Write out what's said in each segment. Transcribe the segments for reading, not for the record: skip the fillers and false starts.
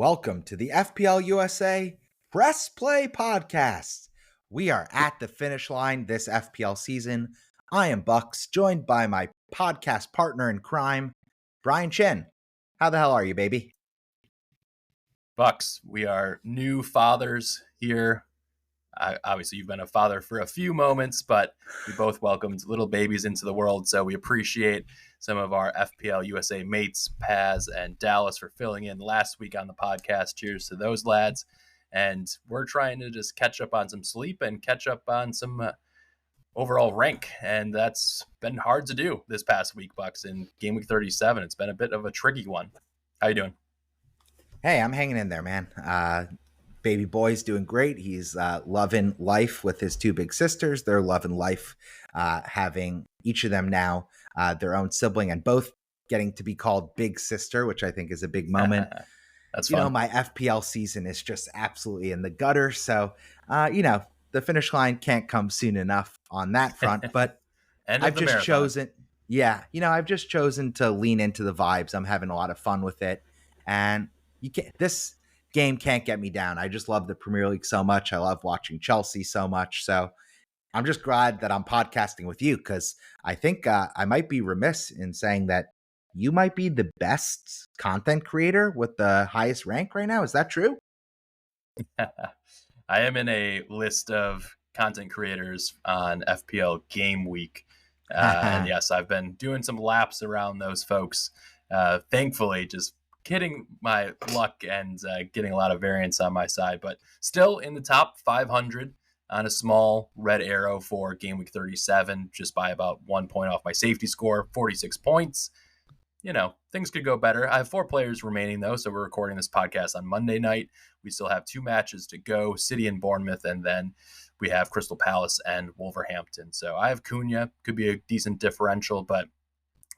Welcome to the FPL USA Press Play Podcast. We are at the finish line this FPL season. I am Bucks, joined by my podcast partner in crime, Brian Chen. How the hell are you, baby? Bucks, we are new fathers here. Obviously, you've been a father for a few moments, but we both welcomed little babies into the world, so we appreciate some of our FPL USA mates, Paz and Dallas, for filling in last week on the podcast. Cheers to those lads. And we're trying to just catch up on some sleep and catch up on some overall rank, and that's been hard to do this past week, Bucks. In game week 37, it's been a bit of a tricky one. How you doing? Hey, I'm hanging in there, man. Baby boy's doing great. He's loving life with his two big sisters. They're loving life, having each of them now their own sibling, and both getting to be called big sister, which I think is a big moment. That's fun. You know, my FPL season is just absolutely in the gutter. So, the finish line can't come soon enough on that front. But I've just chosen to lean into the vibes. I'm having a lot of fun with it. And this game can't get me down. I just love the Premier League so much. I love watching Chelsea so much. So I'm just glad that I'm podcasting with you, because I think I might be remiss in saying that you might be the best content creator with the highest rank right now. Is that true? I am in a list of content creators on FPL Game Week. And yes, I've been doing some laps around those folks. Thankfully, just getting my luck and getting a lot of variance on my side, but still in the top 500 on a small red arrow for game week 37, just by about 1 point off my safety score, 46 points. You know, things could go better. I have 4 players remaining, though, so we're recording this podcast on Monday night. We still have 2 matches to go, City and Bournemouth, and then we have Crystal Palace and Wolverhampton. So I have Cunha, could be a decent differential, but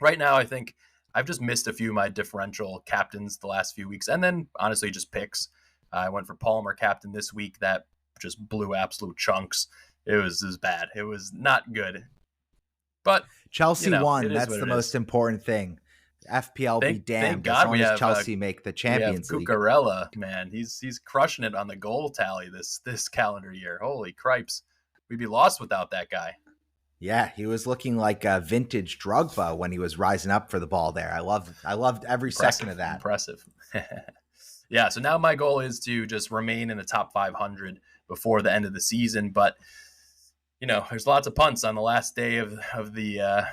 right now I think I've just missed a few of my differential captains the last few weeks, and then honestly just picks. I went for Palmer captain this week. That just blew absolute chunks. It was bad. It was not good. But Chelsea won. That's the most important thing. FPL be damned. Thank God as long as Chelsea make the Champions League. Cucurella, man, he's crushing it on the goal tally this calendar year. Holy cripes, we'd be lost without that guy. Yeah, he was looking like a vintage Drogba when he was rising up for the ball there. I loved every second of that. Impressive. Yeah, so now my goal is to just remain in the top 500 before the end of the season. But, you know, there's lots of punts on the last day of the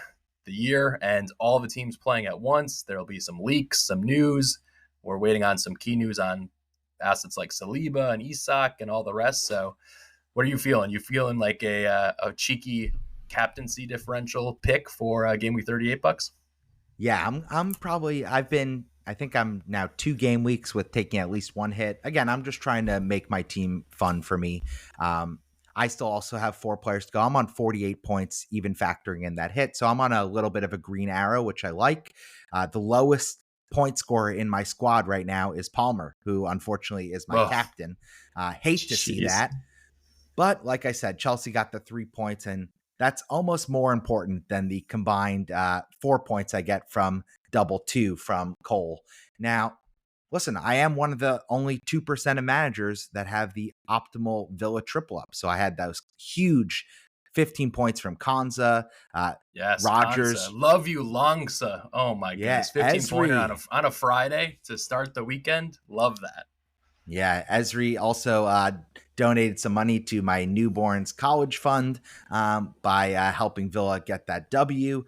year, and all the teams playing at once. There'll be some leaks, some news. We're waiting on some key news on assets like Saliba and Isak and all the rest. So what are you feeling? You feeling like a cheeky captaincy differential pick for game week 38, Bucks? Yeah, I think I'm now 2 game weeks with taking at least 1 hit. Again, I'm just trying to make my team fun for me. I still also have 4 players to go. I'm on 48 points, even factoring in that hit. So I'm on a little bit of a green arrow, which I like. The lowest point scorer in my squad right now is Palmer, who unfortunately is my captain. Hate to see that. But like I said, Chelsea got the 3 points, and that's almost more important than the combined 4 points I get from double 2 from Cole. Now, listen, I am one of the only 2% of managers that have the optimal Villa triple up. So I had those huge 15 points from Konza. Yes, Rogers. Konza. Love you, Longsa. Oh my goodness. 15 pointer on a Friday to start the weekend. Love that. Yeah, Esri also donated some money to my newborn's college fund by helping Villa get that W.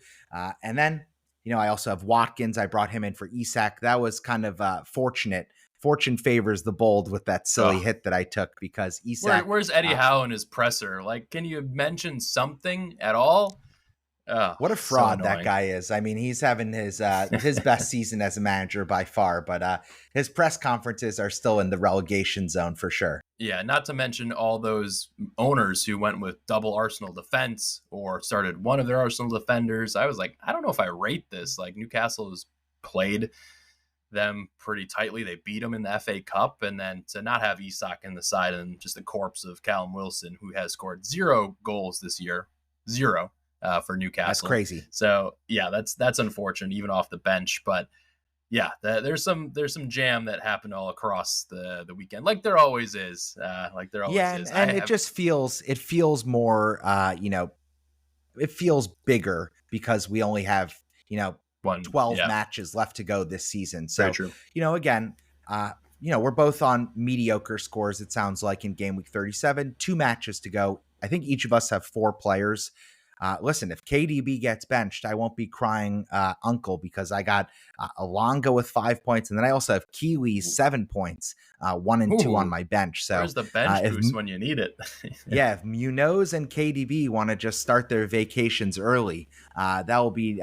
And then, I also have Watkins. I brought him in for Isak. That was kind of fortunate. Fortune favors the bold with that silly hit that I took, because Isak. Where's Eddie Howe in his presser? Like, can you mention something at all? What a fraud that guy is. I mean, he's having his best season as a manager by far, but his press conferences are still in the relegation zone for sure. Yeah, not to mention all those owners who went with double Arsenal defense or started one of their Arsenal defenders. I was like, I don't know if I rate this. Like, Newcastle has played them pretty tightly. They beat them in the FA Cup, and then to not have Isak in the side and just the corpse of Callum Wilson, who has scored 0 goals this year. 0. For Newcastle. That's crazy. So yeah, that's unfortunate, even off the bench. But yeah, there's some jam that happened all across the weekend, like there always is. Like there always Yeah, is. I and have it feels more it feels bigger because we only have, one. 12 Yeah, matches left to go this season. very So, true. again, we're both on mediocre scores, it sounds like, in game week 37, 2 matches to go. I think each of us have 4 players. Listen, if KDB gets benched, I won't be crying uncle, because I got Alonga with 5 points, and then I also have Kiwi 7 points, 1 and 2 on Ooh, my bench. So where's the bench if boost when you need it? yeah, if Munoz and KDB want to just start their vacations early, that will be,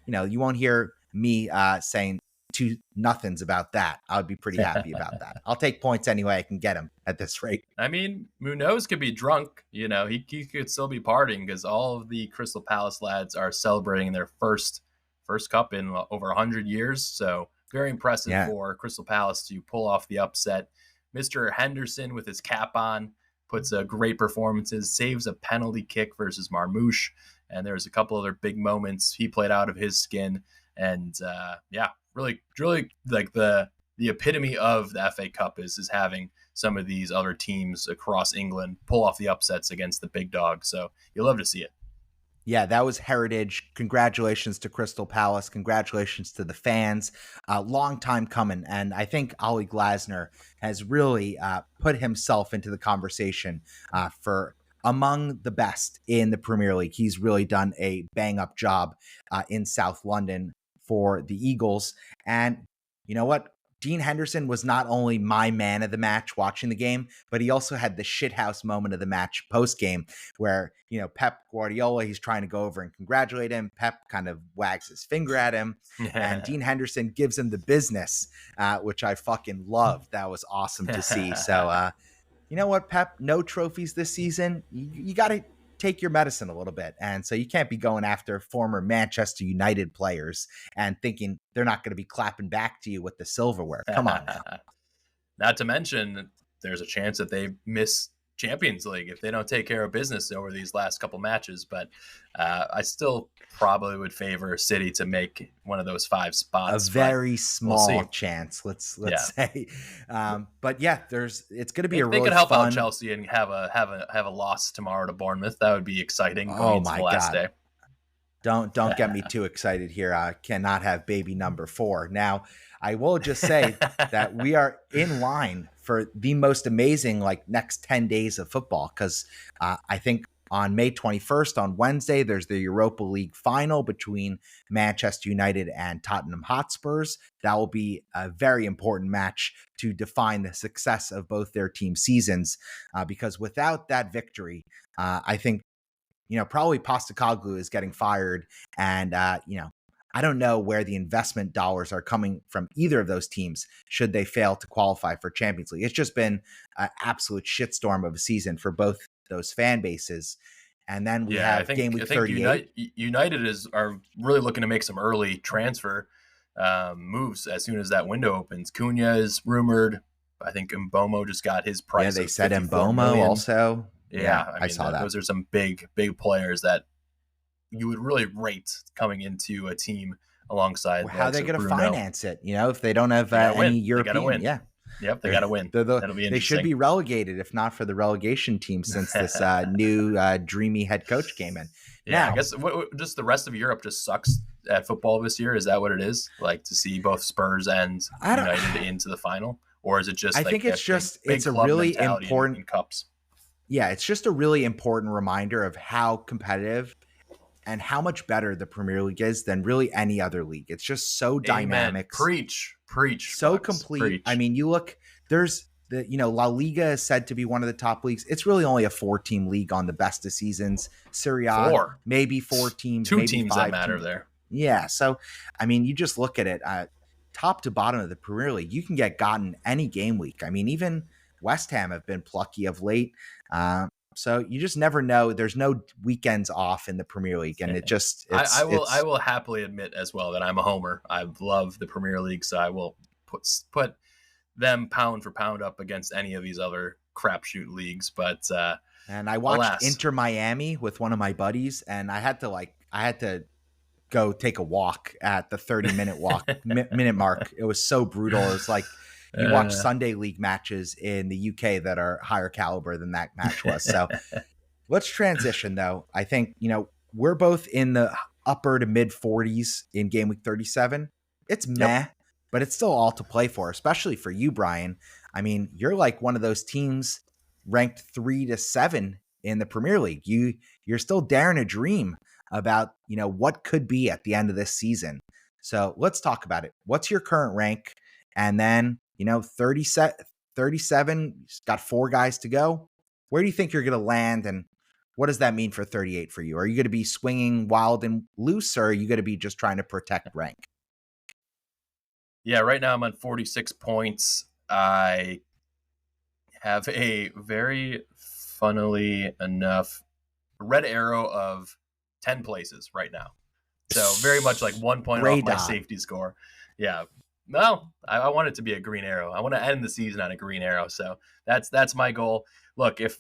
you won't hear me saying two nothings about that. I would be pretty happy about that. I'll take points any way I can get them at this rate. I mean, Munoz could be drunk. He could still be partying because all of the Crystal Palace lads are celebrating their first cup in over 100 years. So very impressive Yeah. for Crystal Palace to pull off the upset. Mr. Henderson with his cap on puts a great performances, saves a penalty kick versus Marmouche, and there's a couple other big moments. He played out of his skin, and yeah, really, really like the epitome of the FA Cup is having some of these other teams across England pull off the upsets against the big dogs. So you love to see it. Yeah, that was heritage. Congratulations to Crystal Palace. Congratulations to the fans. Long time coming. And I think Ollie Glasner has really put himself into the conversation for among the best in the Premier League. He's really done a bang up job in South London for the Eagles. And you know what? Dean Henderson was not only my man of the match watching the game, but he also had the shithouse moment of the match post game where, Pep Guardiola, he's trying to go over and congratulate him. Pep kind of wags his finger at him, and Dean Henderson gives him the business, which I fucking loved. That was awesome to see. So, you know what, Pep? No trophies this season. You got to take your medicine a little bit. And so you can't be going after former Manchester United players and thinking they're not going to be clapping back to you with the silverware. Come on now. Not to mention, there's a chance that they miss Champions League if they don't take care of business over these last couple matches. But I still probably would favor City to make one of those 5 spots. A very small chance, let's Yeah. say. But yeah, it's going to be if a they really could help fun out Chelsea and have a loss tomorrow to Bournemouth, that would be exciting going Oh into my the last God. day. Don't get me too excited here. I cannot have baby number 4. Now, I will just say that we are in line for the most amazing next 10 days of football, because I think on May 21st, on Wednesday, there's the Europa League final between Manchester United and Tottenham Hotspurs. That will be a very important match to define the success of both their team seasons, because without that victory, I think probably Postecoglou is getting fired. And, I don't know where the investment dollars are coming from either of those teams should they fail to qualify for Champions League. It's just been an absolute shitstorm of a season for both those fan bases. And then we have game week 38. United are really looking to make some early transfer moves as soon as that window opens. Cunha is rumored. I think Mbomo just got his price. Yeah, they said Mbomo million. Also. Yeah, I saw that. Those are some big players that you would really rate coming into a team alongside. How are they going to finance it? If they don't have any European, win. Yeah, yep, they got to win. That'll be interesting. They should be relegated, if not for the relegation team, since this new dreamy head coach came in. Yeah, now, I guess just the rest of Europe just sucks at football this year. Is that what it is? Like to see both Spurs and United into the final, or is it just? I think it's just it's a really important in cups. Yeah, it's just a really important reminder of how competitive and how much better the Premier League is than really any other league. It's just so dynamic. Preach. So complete. Preach. I mean, you look, there's the, La Liga is said to be one of the top leagues. It's really only a 4-team league on the best of seasons. Serie A, maybe 4 teams. 2 maybe teams 5 that matter teams. There. Yeah. So, I mean, you just look at it, top to bottom of the Premier League, you can get gotten any game week. I mean, even West Ham have been plucky of late. So you just never know. There's no weekends off in the Premier League, and it just I will happily admit as well that I'm a homer. I love the Premier League, so I will put them pound for pound up against any of these other crapshoot leagues. But and I watched Inter Miami with one of my buddies, and I had to go take a walk at the 30-minute minute mark. It was so brutal. It was like you watch Sunday league matches in the UK that are higher caliber than that match was. So let's transition, though. I think, we're both in the upper to mid 40s in game week 37. It's meh, but it's still all to play for, especially for you, Brian. I mean, you're like one of those teams ranked 3 to 7 in the Premier League. You're still daring to dream about, what could be at the end of this season. So let's talk about it. What's your current rank? And then, 37, got 4 guys to go. Where do you think you're going to land? And what does that mean for 38 for you? Are you going to be swinging wild and loose, or are you going to be just trying to protect rank? Yeah, right now I'm on 46 points. I have a very, funnily enough, red arrow of 10 places right now. So very much like 1 point off my safety score. Yeah. No, I want it to be a green arrow. I want to end the season on a green arrow. So that's my goal. Look, if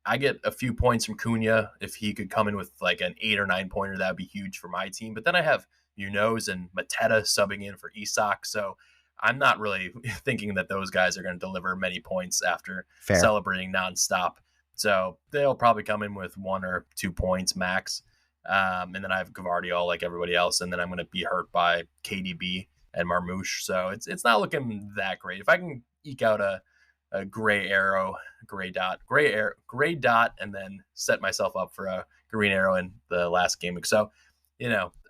I get a few points from Cunha, if he could come in with like an 8 or 9 pointer, that would be huge for my team. But then I have Munoz and Mateta subbing in for Isak. So I'm not really thinking that those guys are going to deliver many points after celebrating nonstop. So they'll probably come in with 1 or 2 points max. And then I have Gavardiol like everybody else. And then I'm going to be hurt by KDB and Marmouche. So it's not looking that great. If I can eke out a gray arrow, gray dot, and then set myself up for a green arrow in the last game week. So,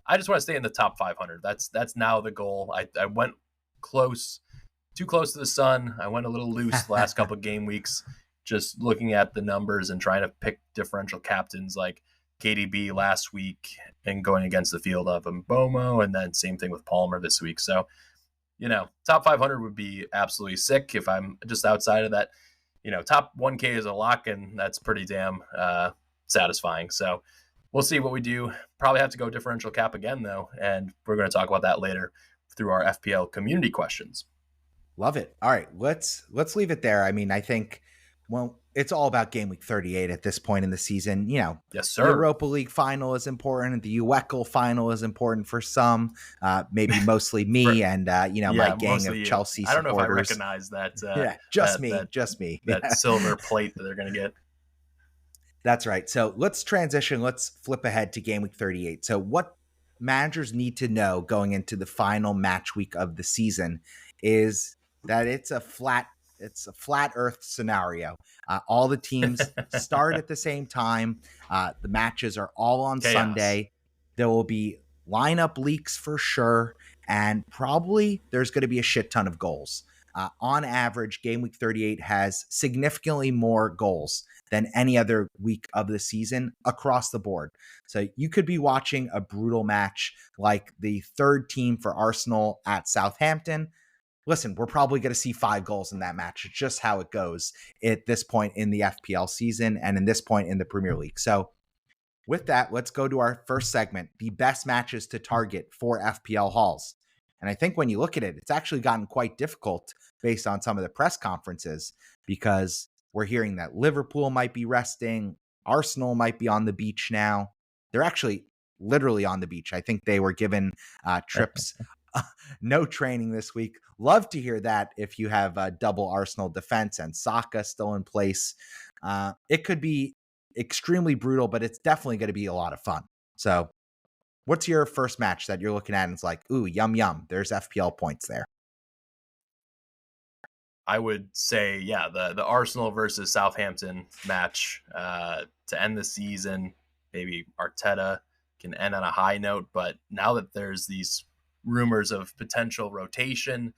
I just want to stay in the top 500. That's now the goal. I went too close to the sun. I went a little loose the last couple of game weeks, just looking at the numbers and trying to pick differential captains like KDB last week and going against the field of Mbomo, and then same thing with Palmer this week. So, top 500 would be absolutely sick if I'm just outside of that. Top 1K is a lock, and that's pretty damn satisfying. So we'll see what we do. Probably have to go differential cap again, though, and we're going to talk about that later through our FPL community questions. Love it. All right, let's leave it there. I mean, I think, well, it's all about game week 38 at this point in the season. Yes, sir. The Europa League final is important. The UECL final is important for some, maybe mostly me and, my gang of Chelsea supporters. I don't know if I recognize that. Just me. That silver plate that they're going to get. That's right. So let's transition. Let's flip ahead to game week 38. So what managers need to know going into the final match week of the season is that it's a flat earth scenario. All the teams start at the same time. The matches are all on Sunday. There will be lineup leaks for sure. And probably there's going to be a shit ton of goals. On average, game week 38 has significantly more goals than any other week of the season across the board. So you could be watching a brutal match like the third team for Arsenal at Southampton. Listen, we're probably going to see 5 goals in that match. It's just how it goes at this point in the FPL season and in this point in the Premier League. So with that, let's go to our first segment, the best matches to target for FPL hauls. And I think when you look at it, it's actually gotten quite difficult based on some of the press conferences because we're hearing that Liverpool might be resting. Arsenal might be on the beach now. They're actually literally on the beach. I think they were given trips. No training this week. Love to hear that if you have a double Arsenal defense and Saka still in place. It could be extremely brutal, but it's definitely going to be a lot of fun. So what's your first match that you're looking at and it's like, ooh, yum, yum. There's FPL points there. I would say, the Arsenal versus Southampton match to end the season. Maybe Arteta can end on a high note, but now that there's these rumors of potential rotation,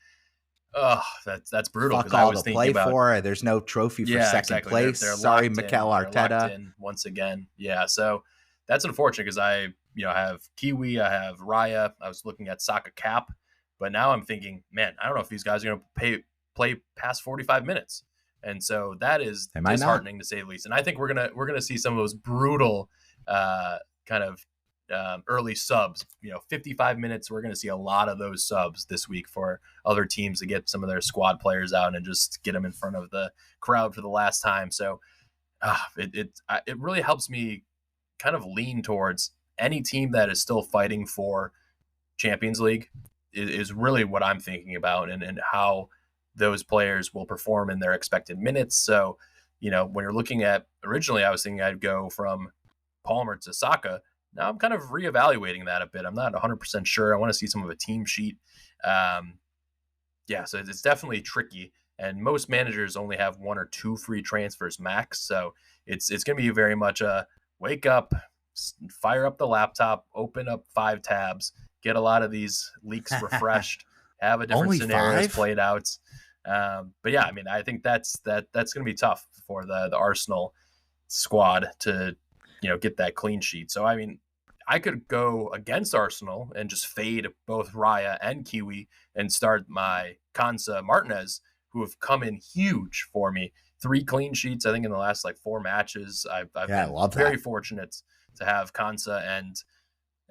that's brutal. Fuck all to play for. There's no trophy for second place. They're Sorry, Mikel Arteta. Once again, so that's unfortunate because I have Kiwi, I have Raya. I was looking at Saka cap, but now I'm thinking, man, I don't know if these guys are going to play past 45 minutes, and so that is disheartening to say the least. And I think we're gonna see some of those brutal kind of early subs. 55 minutes. We're going to see a lot of those subs this week for other teams to get some of their squad players out and just get them in front of the crowd for the last time. So it really helps me kind of lean towards any team that is still fighting for Champions League is really what I'm thinking about, and how those players will perform in their expected minutes. So, when you're looking at, originally I was thinking I'd go from Palmer to Saka. Now I'm kind of reevaluating that a bit. I'm not 100% sure. I want to see some of a team sheet. So it's definitely tricky. And most managers only have 1 or 2 free transfers max. So it's going to be very much a wake up, fire up the laptop, open up 5 tabs, get a lot of these leaks refreshed, have a different Only scenarios 5? played out. But yeah, I mean, I think that's going to be tough for the Arsenal squad to, get that clean sheet. So, I mean, I could go against Arsenal and just fade both Raya and Kiwi and start my Kansa Martinez, who have come in huge for me. 3 clean sheets, I think, in the last 4 matches. I've been very fortunate to have Kansa and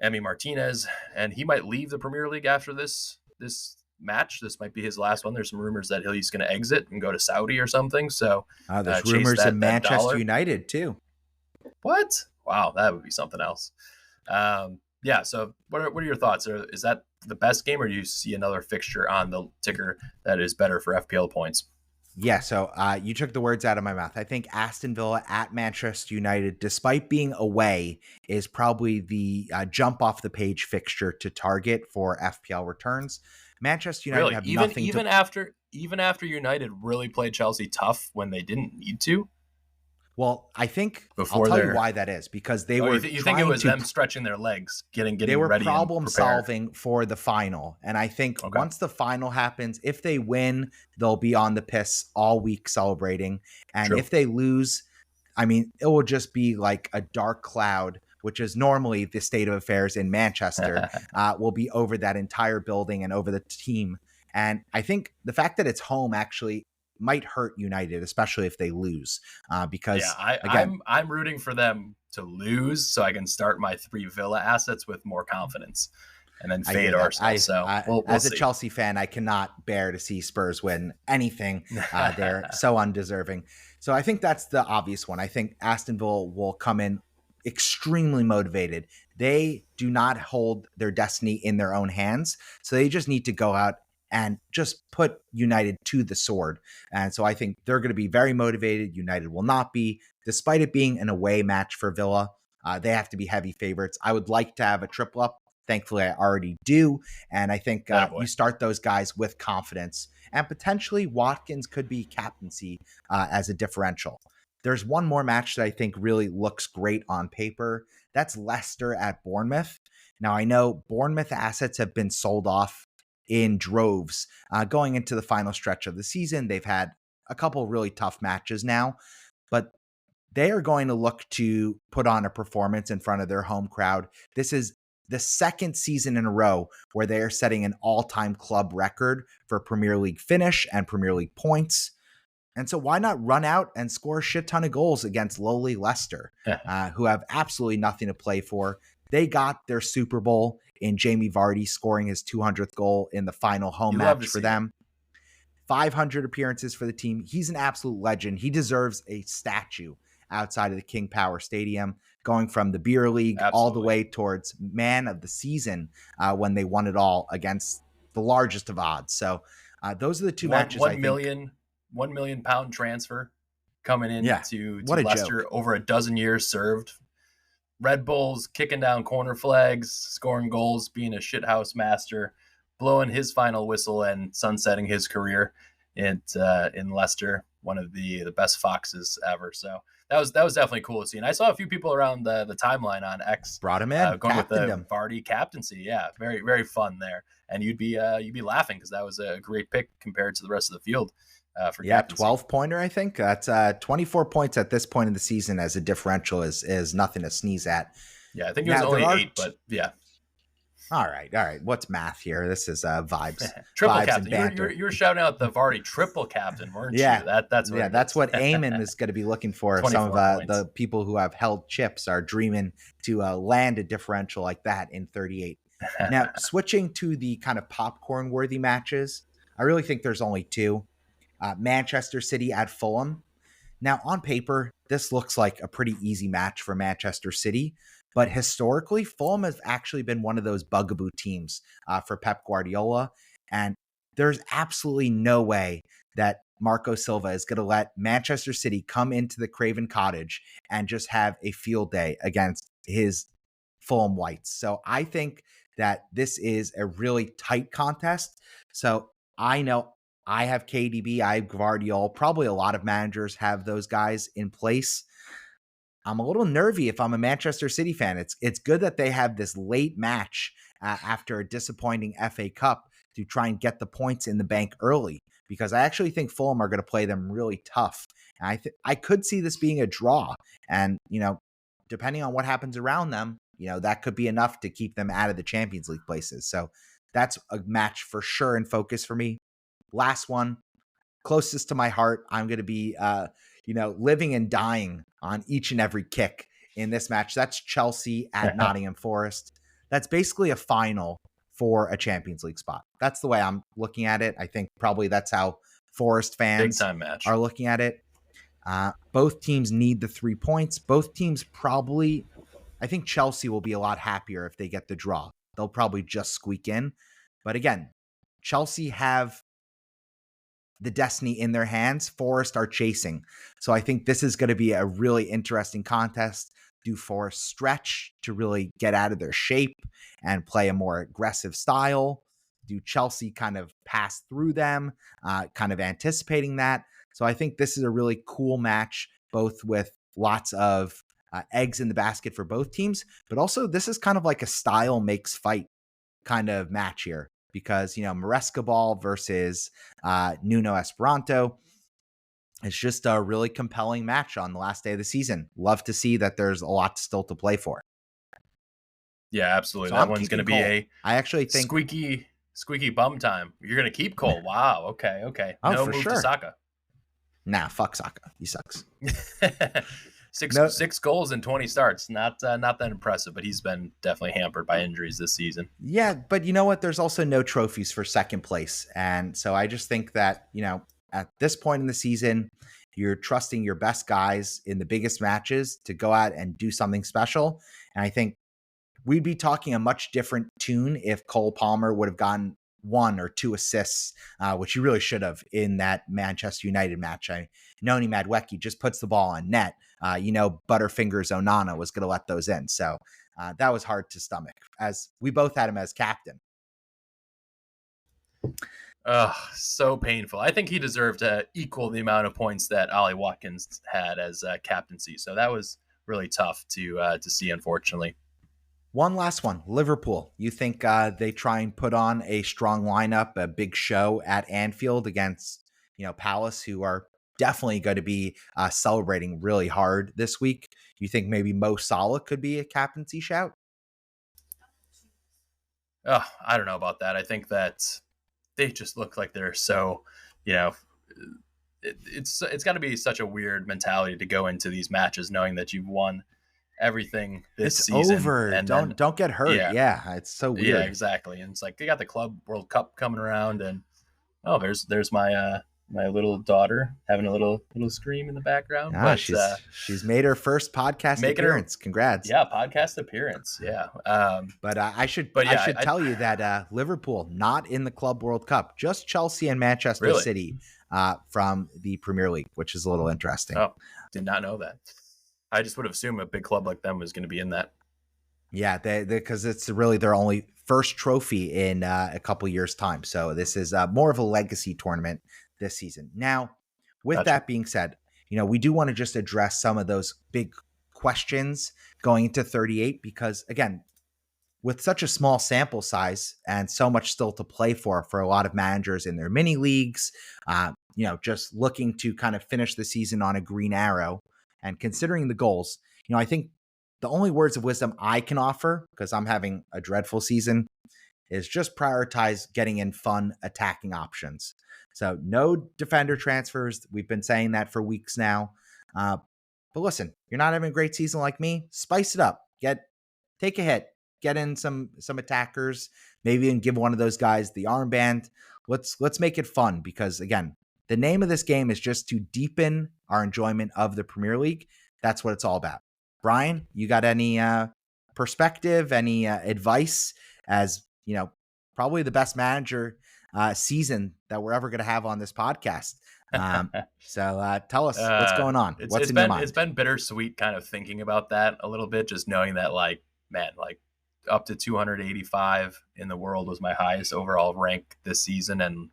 Emi Martinez, and he might leave the Premier League after this match. This might be his last one. There's some rumors that he's going to exit and go to Saudi or something. So there's rumors in Manchester United too. What? Wow, that would be something else. So what are your thoughts? Is that the best game, or do you see another fixture on the ticker that is better for FPL points? Yeah, so you took the words out of my mouth. I think Aston Villa at Manchester United, despite being away, is probably the jump off the page fixture to target for FPL returns. Manchester United have nothing even after United really played Chelsea tough when they didn't need to. Well, I think I'll tell you why that is, because they were. You think it was them stretching their legs, getting they were ready, problem solving for the final, and I think once the final happens, if they win, they'll be on the piss all week celebrating, and if they lose, I mean, it will just be like a dark cloud, which is normally the state of affairs in Manchester, will be over that entire building and over the team. And I think the fact that it's home actually might hurt United, especially if they lose, because I'm rooting for them to lose so I can start my 3 Villa assets with more confidence and then fade Arsenal. We'll as see. A Chelsea fan, I cannot bear to see Spurs win anything. They're so undeserving. So I think that's the obvious one. I think Aston Villa will come in extremely motivated. They do not hold their destiny in their own hands, so they just need to go out and just put United to the sword. And so I think they're going to be very motivated. United will not be, despite it being an away match for Villa. They have to be heavy favorites. I would like to have a triple up. Thankfully, I already do. And I think you start those guys with confidence. And potentially Watkins could be captaincy as a differential. There's one more match that I think really looks great on paper. That's Leicester at Bournemouth. Now, I know Bournemouth assets have been sold off in droves going into the final stretch of the season. They've had a couple really tough matches now, but they are going to look to put on a performance in front of their home crowd. This is the second season in a row where they are setting an all-time club record for Premier League finish and Premier League points. And so why not run out and score a shit ton of goals against lowly Leicester, who have absolutely nothing to play for? They got their Super Bowl in Jamie Vardy scoring his 200th goal in the final home match for them. 500 appearances for the team. He's an absolute legend. He deserves a statue outside of the King Power Stadium, going from the Beer League all the way towards Man of the Season when they won it all against the largest of odds. So those are the two matches. £1 million transfer coming in to Leicester joke. over a dozen years served. Red Bulls kicking down corner flags, scoring goals, being a shithouse master, blowing his final whistle and sunsetting his career in Leicester, one of the best foxes ever. So that was definitely cool to see. And I saw a few people around the timeline on X brought him in, going with the Vardy captaincy. Yeah, very very fun there. And you'd be laughing because that was a great pick compared to the rest of the field. For captaincy. 12-pointer, I think. That's 24 points at this point in the season as a differential is nothing to sneeze at. Yeah, I think it was only 8, but yeah. All right. What's math here? This is vibes. Triple vibes captain. You were shouting out the Vardy triple captain, weren't you? That's what Eamon is going to be looking for. Some of the people who have held chips are dreaming to land a differential like that in 38. Now, switching to the kind of popcorn-worthy matches, I really think there's only 2. Manchester City at Fulham. Now, on paper, this looks like a pretty easy match for Manchester City, But historically, Fulham has actually been one of those bugaboo teams for Pep Guardiola. And there's absolutely no way that Marco Silva is going to let Manchester City come into the Craven Cottage and just have a field day against his Fulham Whites. So I think that this is a really tight contest. So I know I have KDB, I have Guardiola. Probably a lot of managers have those guys in place. I'm a little nervy if I'm a Manchester City fan. It's good that they have this late match after a disappointing FA Cup to try and get the points in the bank early, because I actually think Fulham are going to play them really tough. And I could see this being a draw. And, depending on what happens around them, that could be enough to keep them out of the Champions League places. So that's a match for sure in focus for me. Last one, closest to my heart. I'm going to be, living and dying on each and every kick in this match. That's Chelsea at Nottingham Forest. That's basically a final for a Champions League spot. That's the way I'm looking at it. I think probably that's how Forest fans are looking at it. Both teams need the 3 points. Both teams probably, I think Chelsea will be a lot happier if they get the draw. They'll probably just squeak in. But again, Chelsea have the destiny in their hands. Forest are chasing. So I think this is going to be a really interesting contest. Do Forest stretch to really get out of their shape and play a more aggressive style? Do Chelsea kind of pass through them, kind of anticipating that? So I think this is a really cool match, both with lots of eggs in the basket for both teams, but also this is kind of like a style makes fight kind of match here. Because, Maresca Ball versus Nuno Esperanto, it's just a really compelling match on the last day of the season. Love to see that there's a lot still to play for. Yeah, absolutely. So that one's going to be I actually think squeaky bum time. You're going to keep Cole. Wow. Okay. Oh, no for move sure. to Saka. Nah, fuck Saka. He sucks. Six goals in 20 starts. Not that impressive, but he's been definitely hampered by injuries this season. Yeah, but you know what? There's also no trophies for second place. And so I just think that, at this point in the season, you're trusting your best guys in the biggest matches to go out and do something special. And I think we'd be talking a much different tune if Cole Palmer would have gotten 1 or 2 assists, which he really should have in that Manchester United match. Noni Madueke just puts the ball on net. Butterfingers Onana was going to let those in. So that was hard to stomach, as we both had him as captain. So painful. I think he deserved to equal the amount of points that Ollie Watkins had as captaincy. So that was really tough to see, unfortunately. One last one, Liverpool. You think they try and put on a strong lineup, a big show at Anfield against, Palace, who are definitely going to be celebrating really hard this week? You think maybe Mo Salah could be a captaincy shout? I don't know about that. I think that they just look like they're so, it's got to be such a weird mentality to go into these matches knowing that you've won everything this season. It's over. And don't get hurt. Yeah, it's so weird. Yeah, exactly. And it's like they got the Club World Cup coming around, and there's my my little daughter having a little scream in the background. But she's made her first podcast appearance. Congrats. Yeah, podcast appearance. Yeah. But I should tell you that Liverpool not in the Club World Cup, just Chelsea and Manchester City from the Premier League, which is a little interesting. Oh, did not know that. I just would have assumed a big club like them was going to be in that. Yeah, because it's really their only first trophy in a couple years' time. So this is more of a legacy tournament this season. Now, with that being said, we do want to just address some of those big questions going into 38, because again, with such a small sample size and so much still to play for a lot of managers in their mini leagues, just looking to kind of finish the season on a green arrow and considering the goals, I think the only words of wisdom I can offer, because I'm having a dreadful season, is just prioritize getting in fun attacking options. So no defender transfers. We've been saying that for weeks now. But listen, you're not having a great season like me. Spice it up. Take a hit. Get in some attackers. Maybe even give one of those guys the armband. Let's make it fun, because again, the name of this game is just to deepen our enjoyment of the Premier League. That's what it's all about. Brian, you got any perspective, any advice as, probably the best manager season that we're ever going to have on this podcast. So tell us what's going on. What's in your mind? It's been bittersweet kind of thinking about that a little bit, just knowing that up to 285 in the world was my highest overall rank this season. And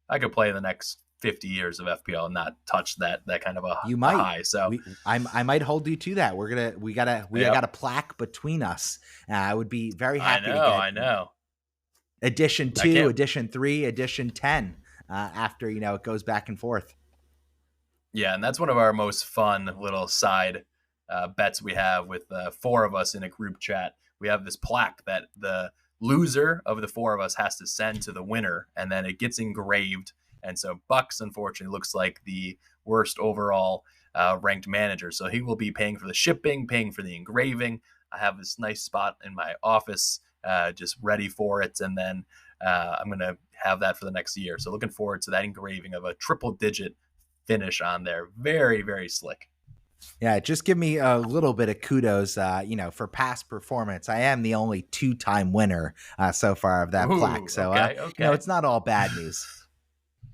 I could play the next 50 years of FPL and not touch that kind of a high. So I might hold you to that. We got a plaque between us. I would be very happy. I know. Edition 2, edition 3, edition 10. After it goes back and forth. Yeah, and that's one of our most fun little side bets we have with 4 of us in a group chat. We have this plaque that the loser of the 4 of us has to send to the winner, and then it gets engraved. And so Bucks, unfortunately, looks like the worst overall ranked manager. So he will be paying for the shipping, paying for the engraving. I have this nice spot in my office just ready for it. And then I'm going to have that for the next year. So looking forward to that engraving of a triple-digit finish on there. Very, very slick. Yeah, just give me a little bit of kudos, for past performance. I am the only 2-time winner so far of that plaque. So, okay. It's not all bad news.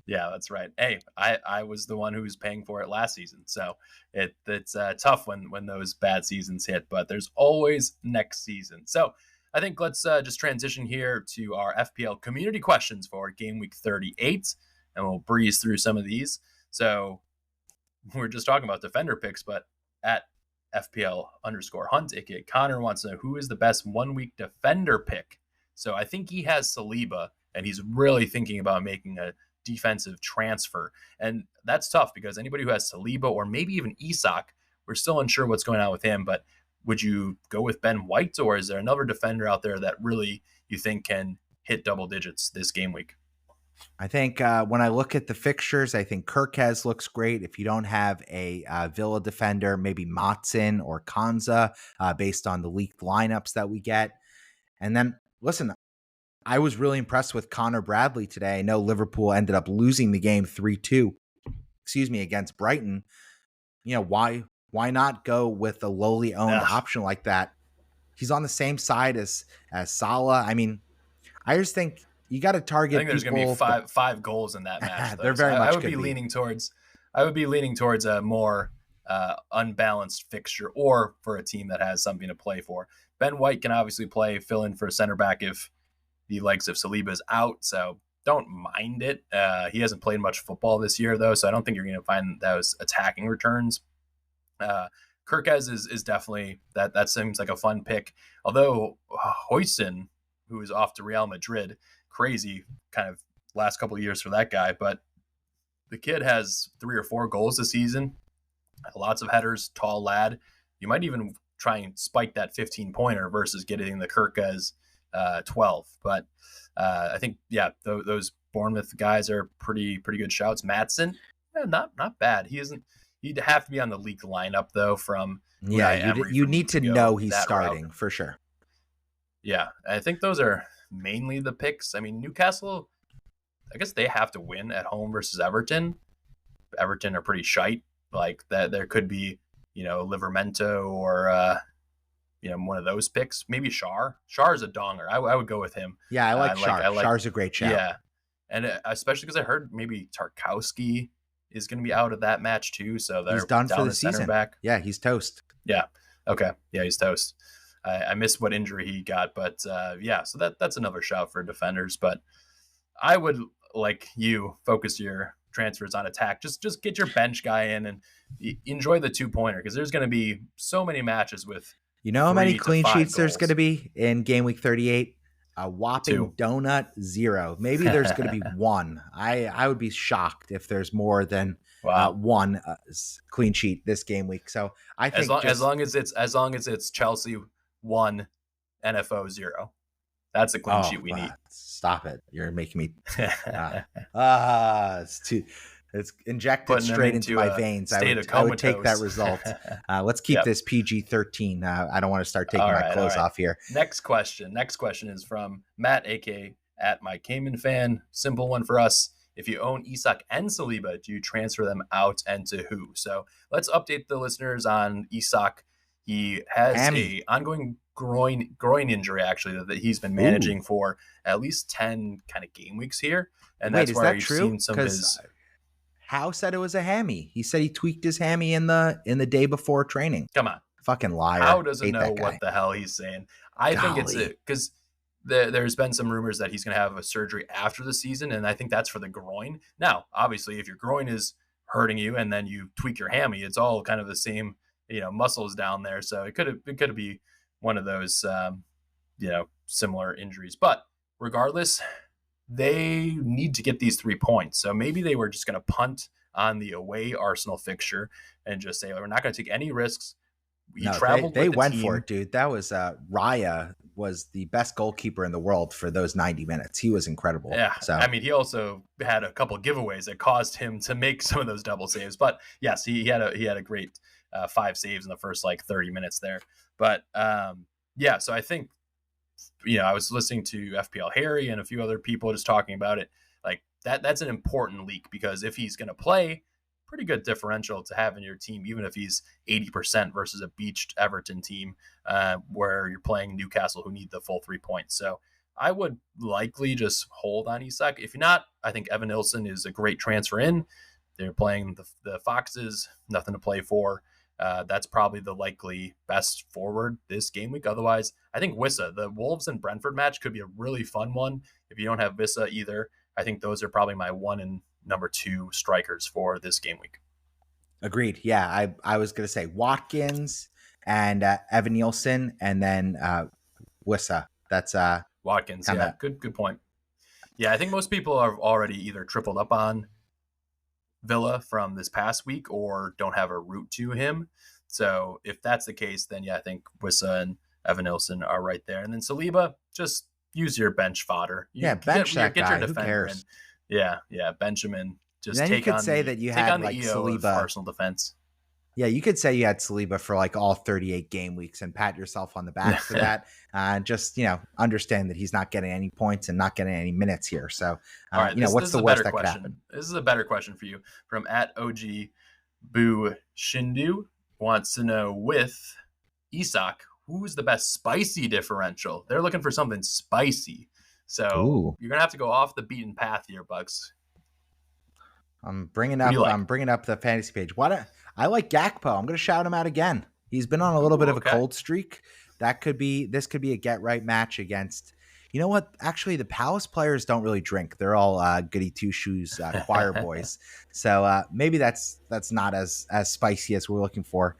Yeah, that's right. Hey, I was the one who was paying for it last season. So it's tough when those bad seasons hit, but there's always next season. So I think let's just transition here to our FPL community questions for game week 38, and we'll breeze through some of these. So we're just talking about defender picks, but at FPL_Hunt, aka Connor, wants to know who is the best 1 week defender pick. So I think he has Saliba, and he's really thinking about making a defensive transfer. And that's tough because anybody who has Saliba or maybe even Isak, we're still unsure what's going on with him. But would you go with Ben White, or is there another defender out there that really you think can hit double digits this game week? I think when I look at the fixtures, I think Kirkez looks great. If you don't have a Villa defender, maybe Matson or Kanza, based on the leaked lineups that we get. And then, listen, I was really impressed with Connor Bradley today. I know Liverpool ended up losing the game 3-2, against Brighton. Why not go with a lowly owned option like that? He's on the same side as Salah. I mean, I just think you got to target. I think there's going to be five goals in that match. They're very much. I would be leaning towards a more unbalanced fixture, or for a team that has something to play for. Ben White can obviously fill in for center back if the legs of Saliba is out, so don't mind it. He hasn't played much football this year, though, so I don't think you're going to find those attacking returns. Kirkez is definitely that seems like a fun pick. Although Huijsen, who is off to Real Madrid, crazy kind of last couple of years for that guy, but the kid has 3 or 4 goals this season, lots of headers, tall lad. You might even try and spike that 15-pointer versus getting the Kirkez 12. But I think, those Bournemouth guys are pretty good shouts. Matson, not bad. He'd have to be on the league lineup, though, from you need to know he's starting route. For sure. Yeah, I think those are mainly the picks. I mean, Newcastle, I guess they have to win at home versus Everton. Everton are pretty shite. Like that, there could be, Livermento or one of those picks. Maybe Shar. Shar is a donger. I would go with him. Yeah, I like Shar. Shar's a great shout. Yeah, and especially because I heard maybe Tarkowski is going to be out of that match too. So he's done for the season. Back. Yeah, he's toast. Yeah. Okay. Yeah, he's toast. I missed what injury he got, but so that's another shout for defenders. But I would, like you, focus your transfers on attack. Just get your bench guy in and enjoy the 2-pointer, because there's going to be so many matches with. You know how many clean sheets there's going to be in game week 38? A whopping donut 0. Maybe there's going to be 1. I would be shocked if there's more than one clean sheet this game week. So I think as long as it's Chelsea 1, NFO 0, that's a clean sheet we need. Stop it! You're making me. It's injected straight into my veins. I would take that result. Let's keep this PG-13. I don't want to start taking my clothes off here. Next question is from Matt, aka at my Cayman fan. Simple one for us. If you own Isak and Saliba, do you transfer them out, and to who? So let's update the listeners on Isak. He has Hammy. a ongoing groin injury, actually, that he's been Ooh. managing for at least 10 kind of game weeks here. And Wait, that's is where that you've true? seen some of Because his. Howe said it was a hammy. He said he tweaked his hammy in the day before training. Come on. Fucking How liar. doesn't Hate know that what guy. the hell he's saying? I think it's Golly. it because there's been some rumors that he's going to have a surgery after the season, and I think that's for the groin. Now, obviously, if your groin is hurting you and then you tweak your hammy, it's all kind of the same, muscles down there. So it could be one of those, similar injuries. But regardless, they need to get these 3 points. So maybe they were just going to punt on the away Arsenal fixture and just say, we're not going to take any risks. He No, traveled they with the went team. for it, dude. That was Raya was the best goalkeeper in the world for those 90 minutes. He was incredible. Yeah, So I mean, he also had a couple giveaways that caused him to make some of those double saves. But yes, he had a great 5 saves in the first 30 minutes there. But so I think I was listening to FPL Harry and a few other people just talking about it. Like that's an important leak, because if he's going to play, pretty good differential to have in your team, even if he's 80% versus a beached Everton team where you're playing Newcastle, who need the full 3 points. So I would likely just hold on Isak. If you're not, I think Evan Nilsson is a great transfer in. They're playing the Foxes, nothing to play for. That's probably the likely best forward this game week. Otherwise, I think Wissa, the Wolves and Brentford match, could be a really fun one. If you don't have Wissa either, I think those are probably my 1 and number 2 strikers for this game week. agreed. Yeah, I was gonna say Watkins and Evan Nielsen, and then Wissa. That's Watkins. kinda, Yeah, good point. Yeah, I think most people are already either tripled up on Villa from this past week or don't have a route to him. So if that's the case, then I think Wissa and Evan Nilsson are right there. And then Saliba, just use your bench fodder. bench that get guy. your Who defender cares? in. Yeah, Benjamin. Just Then you take could on say the that you take had on the EO of Saliba. Arsenal defense. Yeah, you could say you had Saliba for all 38 game weeks and pat yourself on the back for that. Just, understand that he's not getting any points and not getting any minutes here. So, all right, what's the worst that could happen? This is a better question for you from @OG Boo Shindu. Wants to know, with Isak, who's the best spicy differential? They're looking for something spicy. So You're going to have to go off the beaten path here, Bucks. I'm bringing up the fantasy page. I like Gakpo. I'm going to shout him out again. He's been on a little bit of a cold streak. This could be a get right match against. You know what? Actually, the Palace players don't really drink. They're all goody two shoes choir boys. So maybe that's not as spicy as we're looking for.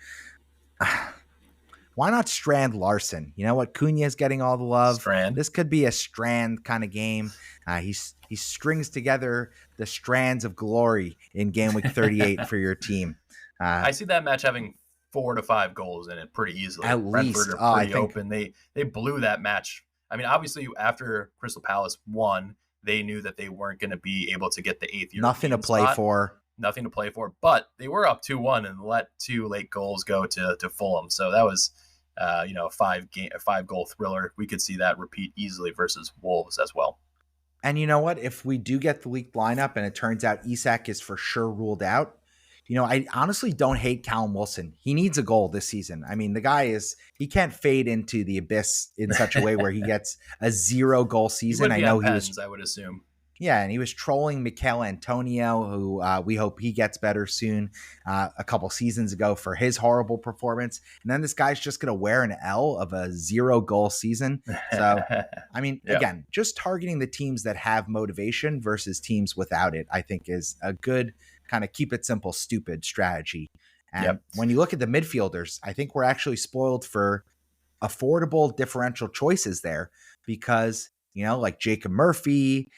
Why not Strand Larson? You know what? Cunha's getting all the love. This could be a Strand kind of game. He strings together the strands of glory in game week 38 for your team. I see that match having 4 to 5 goals in it pretty easily. At Brentford least. are pretty open. They blew that match. I mean, obviously, after Crystal Palace won, they knew that they weren't going to be able to get the 8th European Nothing to play for. Nothing to play for. But they were up 2-1 and let 2 late goals go to Fulham. So that was a 5-goal thriller. We could see that repeat easily versus Wolves as well. And you know what? If we do get the leaked lineup and it turns out Isak is for sure ruled out, I honestly don't hate Callum Wilson. He needs a goal this season. I mean, the guy he can't fade into the abyss in such a way where he gets a 0-goal season. I would assume. Yeah, and he was trolling Mikel Antonio, who we hope he gets better soon, a couple seasons ago for his horrible performance. And then this guy's just going to wear an L of a 0-goal season. So, I mean, again, just targeting the teams that have motivation versus teams without it, I think is a good kind of keep it simple, stupid strategy. And when you look at the midfielders, I think we're actually spoiled for affordable differential choices there because, like Jacob Murphy,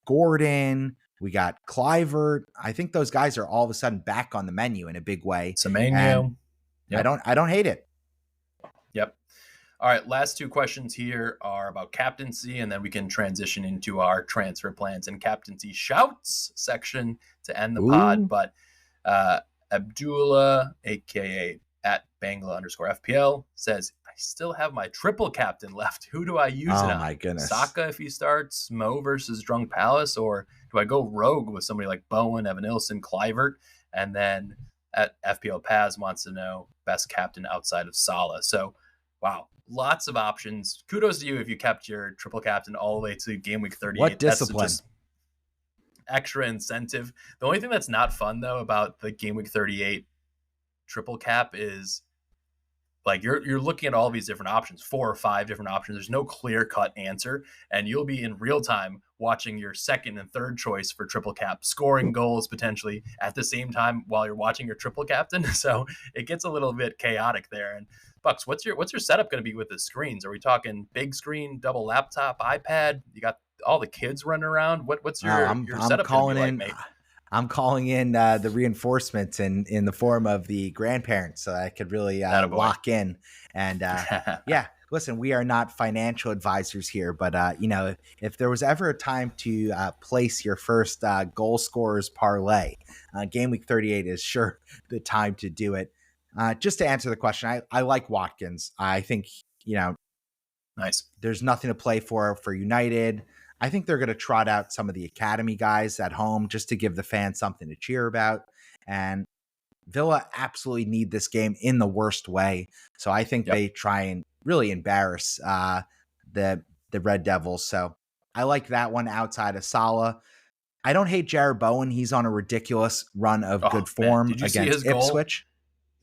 Gordon, we got Clivert. I think those guys are all of a sudden back on the menu in a big way. Semenyo. I don't hate it. Yep. All right, last 2 questions here are about captaincy, and then we can transition into our transfer plans and captaincy shouts section to end the pod. But Abdullah, aka @Bangla_FPL, says, I still have my triple captain left. Who do I use it on? My goodness. Saka if he starts, Mo versus Drunk Palace, or do I go rogue with somebody like Bowen, Evan Nilsson, Clivert, and then at FPL Paz wants to know best captain outside of Salah. So, wow, lots of options. Kudos to you if you kept your triple captain all the way to game week 38. What discipline. That's just extra incentive. The only thing that's not fun, though, about the game week 38 triple cap is like you're looking at all these different options, 4 or 5 different options. There's no clear-cut answer, and you'll be in real time watching your second and third choice for triple cap, scoring goals potentially at the same time while you're watching your triple captain. So it gets a little bit chaotic there. And Bucks, what's your setup going to be with the screens? Are we talking big screen, double laptop, iPad? You got all the kids running around. What's your setup going to be like, mate? I'm calling in the reinforcements in the form of the grandparents so I could really lock in. And yeah, listen, we are not financial advisors here, but if there was ever a time to place your first goal scorers parlay, game week 38 is sure the time to do it. Just to answer the question, I like Watkins. I think, nice. There's nothing to play for United. I think they're going to trot out some of the academy guys at home just to give the fans something to cheer about. And Villa absolutely need this game in the worst way. So I think they try and really embarrass the Red Devils. So I like that one outside of Salah. I don't hate Jared Bowen. He's on a ridiculous run of good form against Ipswich.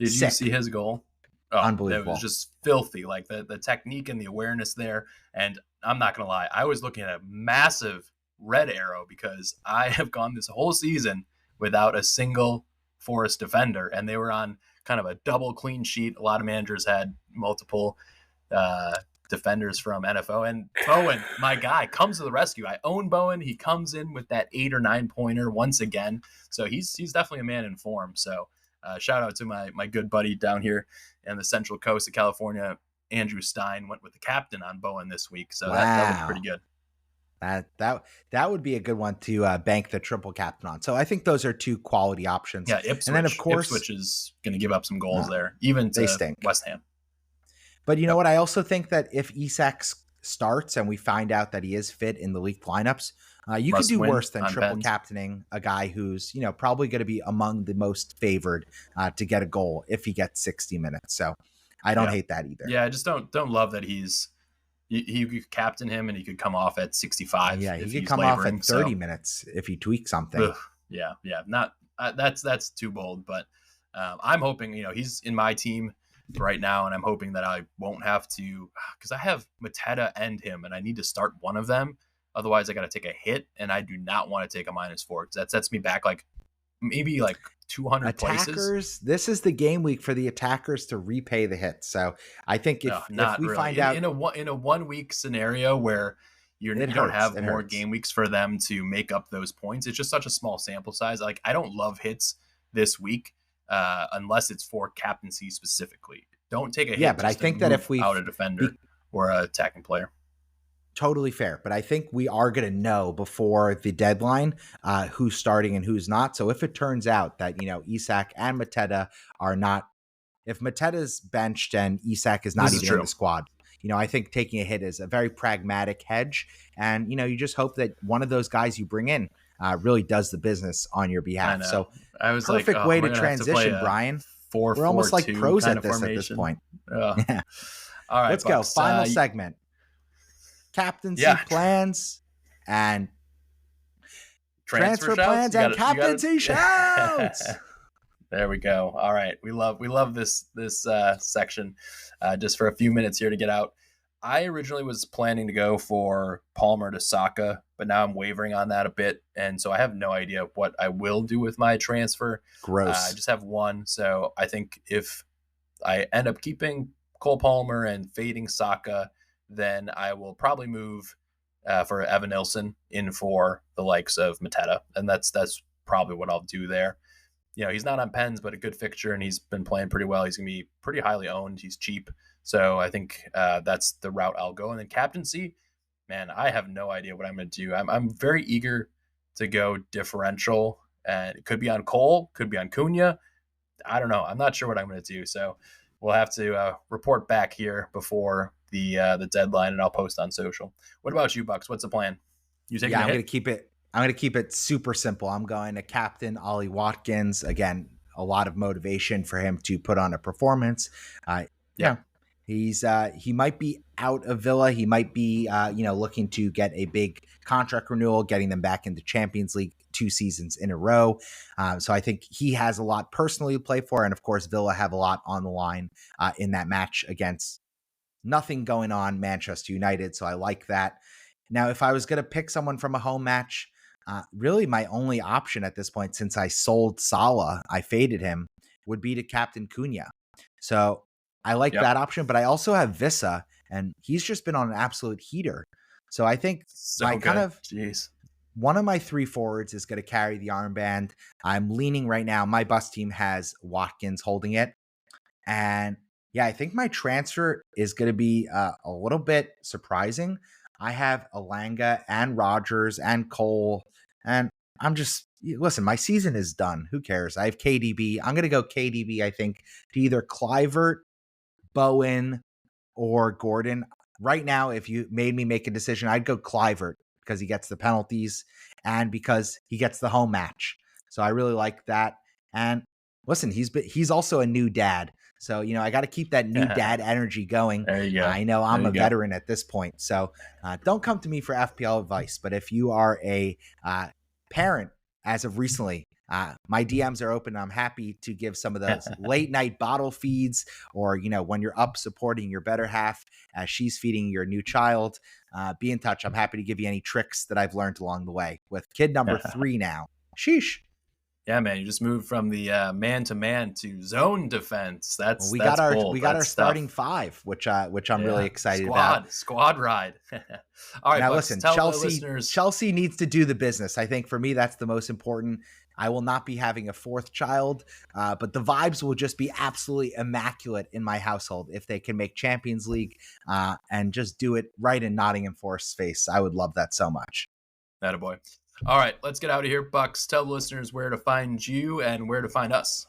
Did you see his goal? Oh, unbelievable. It was just filthy. Like the technique and the awareness there. And I'm not going to lie, I was looking at a massive red arrow because I have gone this whole season without a single Forest defender, and they were on kind of a double clean sheet. A lot of managers had multiple defenders from NFO, and Bowen, my guy, comes to the rescue. I own Bowen. He comes in with that 8 or 9 pointer once again. So he's definitely a man in form. So shout out to my good buddy down here in the Central Coast of California. Andrew Stein went with the captain on Bowen this week, so that was pretty good. That would be a good one to bank the triple captain on. So I think those are 2 quality options. Yeah, Ipswich, and then of course Ipswich is going to give up some goals there, even to West Ham. But you know what? I also think that if Isak starts and we find out that he is fit in the league lineups, you could do worse than triple captaining a guy who's probably going to be among the most favored to get a goal if he gets 60 minutes. So I don't hate that either. Yeah, I just don't love that he could captain him and he could come off at 65. Yeah, he could come off at 30 minutes if he tweaks something. Ugh, yeah. Not that's too bold, but I'm hoping he's in my team right now, and I'm hoping that I won't have to, because I have Mateta and him, and I need to start one of them. Otherwise, I got to take a hit, and I do not want to take a -4 because that sets me back maybe 200 attackers places. This is the game week for the attackers to repay the hits. So I think if we really find out in a 1 week scenario where you don't have more game weeks for them to make up those points, it's just such a small sample size. Like, I don't love hits this week unless it's for captaincy specifically. Don't take a hit. Yeah, but I think that if we out a defender or an attacking player. Totally fair. But I think we are going to know before the deadline who's starting and who's not. So if it turns out that, Isak and Mateta are not, if Mateta's benched and Isak is not even in the squad, I think taking a hit is a very pragmatic hedge. And, you just hope that one of those guys you bring in really does the business on your behalf. So I was perfect way to transition, Brian. We're almost like pros at this point. Yeah. All right, let's go. Final segment. Captaincy plans and transfer plans and captaincy shouts. There we go. All right, we love this section. Just for a few minutes here to get out. I originally was planning to go for Palmer to Saka, but now I'm wavering on that a bit, and so I have no idea what I will do with my transfer. Gross. I just have one, so I think if I end up keeping Cole Palmer and fading Saka, then I will probably move for Evan Nilsson in for the likes of Mateta. And that's probably what I'll do there. He's not on pens, but a good fixture, and he's been playing pretty well. He's going to be pretty highly owned. He's cheap. So I think that's the route I'll go. And then captaincy, man, I have no idea what I'm going to do. I'm very eager to go differential. And it could be on Cole, could be on Cunha. I don't know. I'm not sure what I'm going to do. So we'll have to report back here before the deadline, and I'll post on social. What about you, Bucks? What's the plan? You taking I'm going to keep it super simple. I'm going to captain Ollie Watkins. Again, a lot of motivation for him to put on a performance. You know, he might be out of Villa. He might be looking to get a big contract renewal, getting them back into Champions League 2 seasons in a row. So I think he has a lot personally to play for, and of course Villa have a lot on the line in that match against nothing going on Manchester United. So I like that. Now, if I was going to pick someone from a home match, really my only option at this point, since I sold Salah, I faded him, would be to captain Cunha. So I like that option, but I also have Vissa, and he's just been on an absolute heater. So I think one of my 3 forwards is going to carry the armband. I'm leaning right now. My bus team has Watkins holding it. And yeah, I think my transfer is going to be a little bit surprising. I have Alanga and Rogers and Cole, and listen, my season is done. Who cares? I have KDB. I'm going to go KDB, I think, to either Kluivert, Bowen, or Gordon. Right now, if you made me make a decision, I'd go Kluivert because he gets the penalties and because he gets the home match. So I really like that. And listen, he's also a new dad. So, I got to keep that new dad energy going. There you go. I know I'm a veteran at this point. So don't come to me for FPL advice. But if you are a parent as of recently, my DMs are open. I'm happy to give some of those late night bottle feeds, or, when you're up supporting your better half as she's feeding your new child. Be in touch. I'm happy to give you any tricks that I've learned along the way with kid number 3 now. Sheesh. Yeah, man, you just moved from the man-to-man to zone defense. We got our starting 5, which I'm really excited about. Squad ride. All right, now Bucks, listen, tell the listeners. Chelsea needs to do the business. I think for me, that's the most important. I will not be having a 4th child, but the vibes will just be absolutely immaculate in my household if they can make Champions League and just do it right in Nottingham Forest's face. I would love that so much. Attaboy. All right, let's get out of here. Bucks, tell the listeners where to find you and where to find us.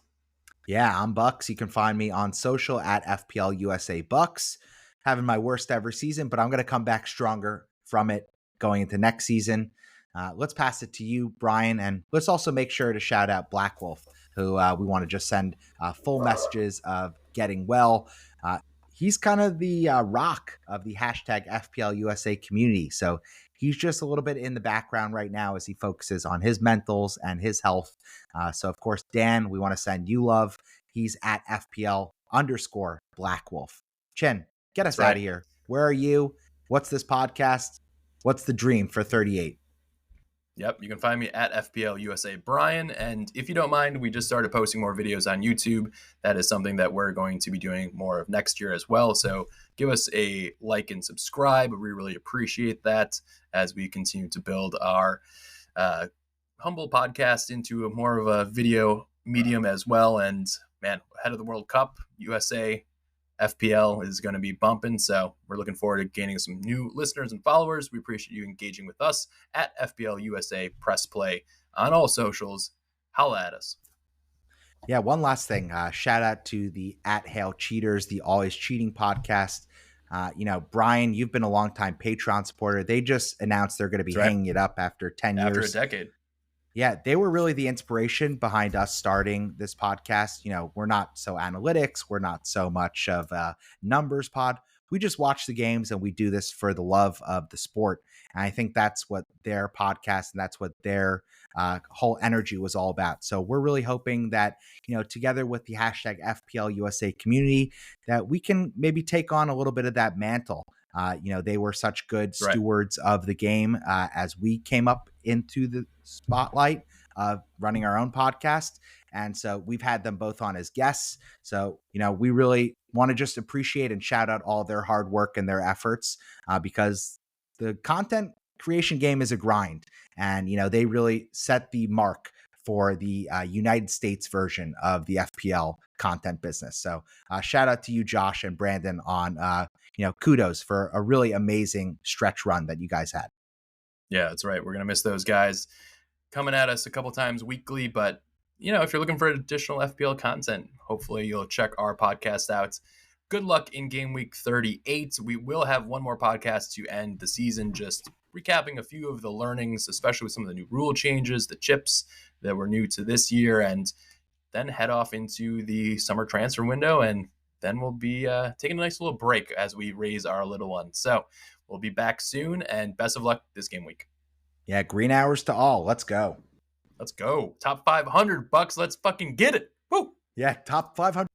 Yeah, I'm Bucks. You can find me on social at FPL USA Bucks. Having my worst ever season, but I'm going to come back stronger from it going into next season. Let's pass it to you, Brian, and let's also make sure to shout out Black Wolf, who we want to just send full messages of getting well. He's kind of the rock of the hashtag FPL USA community. So he's just a little bit in the background right now as he focuses on his mentals and his health. So, of course, Dan, we want to send you love. He's at FPL_Black Wolf. Chin, get us out of here. Where are you? What's this podcast? What's the dream for 38? Yep, you can find me at FPL USA Brian. And if you don't mind, we just started posting more videos on YouTube. That is something that we're going to be doing more of next year as well. So give us a like and subscribe. We really appreciate that as we continue to build our humble podcast into a more of a video medium as well. And man, ahead of the World Cup, USA FPL is going to be bumping, so we're looking forward to gaining some new listeners and followers. We appreciate you engaging with us at FPL USA Press Play on all socials. Holla at us. Yeah, one last thing. Shout out to the at Hail Cheaters, the Always Cheating podcast. Brian, you've been a longtime Patreon supporter. They just announced they're going to be hanging it up after 10 years. After a decade. Yeah, they were really the inspiration behind us starting this podcast. We're not so analytics. We're not so much of a numbers pod. We just watch the games and we do this for the love of the sport. And I think that's what their podcast and that's what their whole energy was all about. So we're really hoping that, together with the hashtag FPL USA community, that we can maybe take on a little bit of that mantle. They were such good stewards of the game as we came up into the spotlight of running our own podcast. And so we've had them both on as guests. So, we really want to just appreciate and shout out all their hard work and their efforts because the content creation game is a grind. And, they really set the mark for the United States version of the FPL content business. So shout out to you, Josh and Brandon, on, kudos for a really amazing stretch run that you guys had. Yeah, that's right. We're going to miss those guys coming at us a couple times weekly. But, if you're looking for additional FPL content, hopefully you'll check our podcast out. Good luck in game week 38. We will have one more podcast to end the season, just recapping a few of the learnings, especially with some of the new rule changes, the chips that were new to this year. And then head off into the summer transfer window, and then we'll be taking a nice little break as we raise our little one. So we'll be back soon, and best of luck this game week. Yeah, green hours to all. Let's go. Let's go. Top $500. Let's fucking get it. Woo! Yeah, top 500.